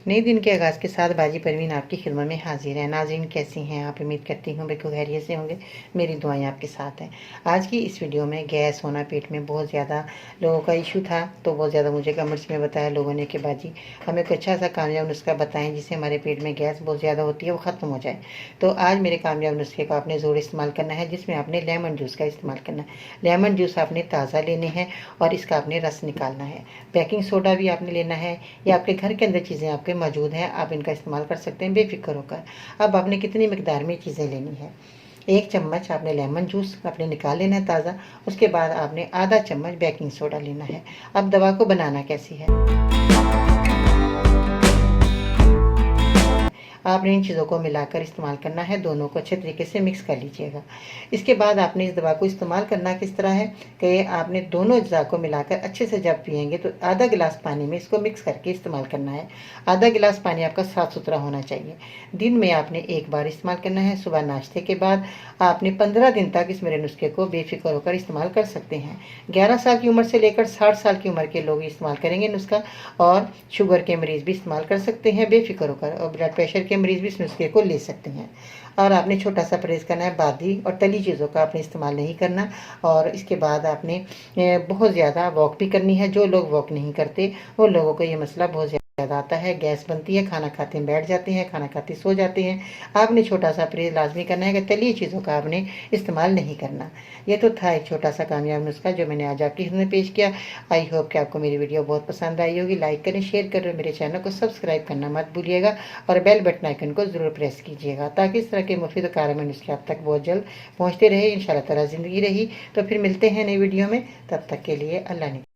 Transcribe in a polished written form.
नए दिन के आगाज़ के साथ बाजी परवीन आपकी खिदमत में हाजिर है। नाज़रीन, कैसी हैं आप? उम्मीद करती हूँ बिल्कुल खैरियत से होंगे। मेरी दुआएं आपके साथ हैं। आज की इस वीडियो में गैस होना पेट में बहुत ज़्यादा लोगों का इशू था, तो बहुत ज़्यादा मुझे कमेंट्स में बताया लोगों ने कि बाजी हमें कोई अच्छा सा कामयाब नुस्खा बताएं जिससे हमारे पेट में गैस बहुत ज़्यादा होती है वो ख़त्म हो जाए। तो आज मेरे कामयाब नुस्खे का आपने ज़रूर इस्तेमाल करना है, जिसमें आपने लेमन जूस का इस्तेमाल करना है। लेमन जूस आपने ताज़ा लेने हैं और इसका आपने रस निकालना है। बेकिंग सोडा भी आपने लेना है, या आपके घर के अंदर चीज़ें आपके मौजूद हैं, आप इनका इस्तेमाल कर सकते हैं बेफिक्र होकर। अब आपने कितनी मिकदार में चीज़ें लेनी है? 1 चम्मच आपने लेमन जूस आपने निकाल लेना है ताज़ा। उसके बाद आपने आधा चम्मच बेकिंग सोडा लेना है। अब दवा को बनाना कैसी है? आपने इन चीज़ों को मिलाकर इस्तेमाल करना है, दोनों को अच्छे तरीके से मिक्स कर लीजिएगा। इसके बाद आपने इस दवा को इस्तेमाल करना किस तरह है कि आपने दोनों अज्जा को मिलाकर अच्छे से जब पिएंगे तो आधा गिलास पानी में इसको मिक्स करके इस्तेमाल करना है। आधा गिलास पानी आपका साफ़ सुथरा होना चाहिए। दिन में आपने एक बार इस्तेमाल करना है, सुबह नाश्ते के बाद। आपने 15 दिन तक इस मेरे नुस्खे को बेफिक्र होकर इस्तेमाल कर सकते हैं। 11 साल की उम्र से लेकर 60 साल की उम्र के लोग इस्तेमाल करेंगे नुस्खा, और शुगर के मरीज़ भी इस्तेमाल कर सकते हैं बेफिक्र होकर, और ब्लड प्रेशर के मरीज़ भी इस नुस्खे को ले सकते हैं। और आपने छोटा सा परहेज़ करना है, बादी और तली चीज़ों का आपने इस्तेमाल नहीं करना। और इसके बाद आपने बहुत ज़्यादा वॉक भी करनी है। जो लोग वॉक नहीं करते उन लोगों को ये मसला बहुत ज़्यादा आता है, गैस बनती है, खाना खाते हैं बैठ जाते हैं, खाना खाते सो जाते हैं। आपने छोटा सा परहेज़ लाजमी करना है कि तली चीज़ों का आपने इस्तेमाल नहीं करना। ये तो था एक छोटा सा कामयाब नुस्खा जो मैंने आज आपकी खिदमत में पेश किया। आई होप कि आपको मेरी वीडियो बहुत पसंद आई होगी। लाइक करें, शेयर करें, मेरे चैनल को सब्सक्राइब करना मत भूलिएगा, और बेल बटन आइकन को ज़रूर प्रेस कीजिएगा ताकि इस तरह के मुफीद कारगर नुस्खे आप तक बहुत जल्द पहुँचते रहे। इंशाअल्लाह ताला ज़िंदगी रही तो फिर मिलते हैं नई वीडियो में। तब तक के लिए अल्लाह ने